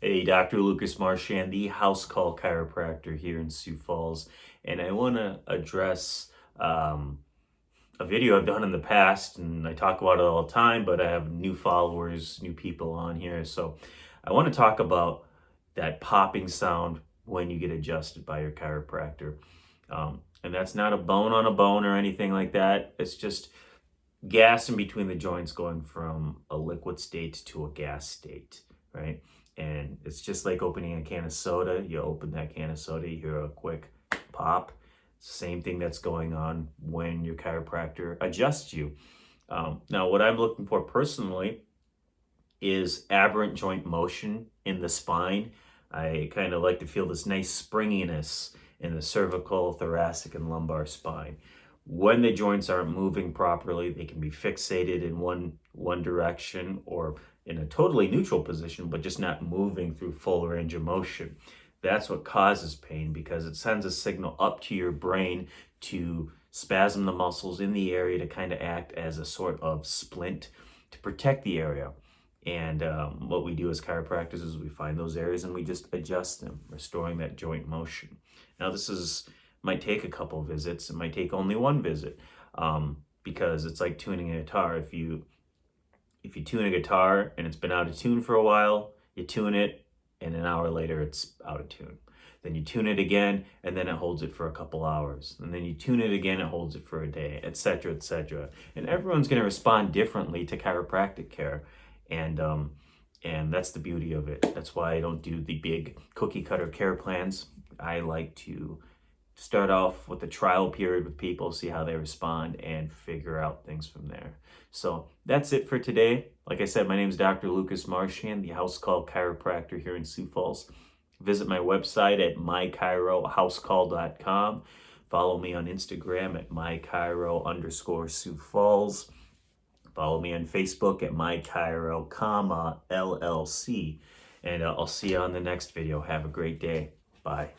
Hey, Dr. Lucas Marchand, the house call chiropractor here in Sioux Falls, and I want to address a video I've done in the past, and I talk about it all the time, but I have new followers, new people on here, so I want to talk about that popping sound when you get adjusted by your chiropractor. And that's not a bone on a bone or anything like that. It's just gas in between the joints going from a liquid state to a gas state, right? And it's just like opening a can of soda. You open that can of soda, you hear a quick pop. Same thing that's going on when your chiropractor adjusts you. Now, what I'm looking for personally is aberrant joint motion in the spine. I kind of like to feel this nice springiness in the cervical, thoracic, and lumbar spine. When the joints aren't moving properly, they can be fixated in one direction or in a totally neutral position, but just not moving through full range of motion. That's what causes pain, because it sends a signal up to your brain to spasm the muscles in the area to kind of act as a sort of splint to protect the area. And what we do as chiropractors is we find those areas and we just adjust them, restoring that joint motion. Now, might take a couple visits. It might take only one visit, because it's like tuning a guitar. If you tune a guitar and it's been out of tune for a while, you tune it, and an hour later it's out of tune. Then you tune it again, and then it holds it for a couple hours. And then you tune it again, it holds it for a day, etc., etc. And everyone's going to respond differently to chiropractic care. And that's the beauty of it. That's why I don't do the big cookie cutter care plans. I like to start off with a trial period with people, see how they respond, and figure out things from there. So that's it for today. Like I said, my name is Dr. Lucas Marchand, the house call chiropractor here in Sioux Falls. Visit my website at mychirohousecall.com. Follow me on Instagram at mychiro_Sioux Falls. Follow me on Facebook at MyChiro, LLC. And I'll see you on the next video. Have a great day. Bye.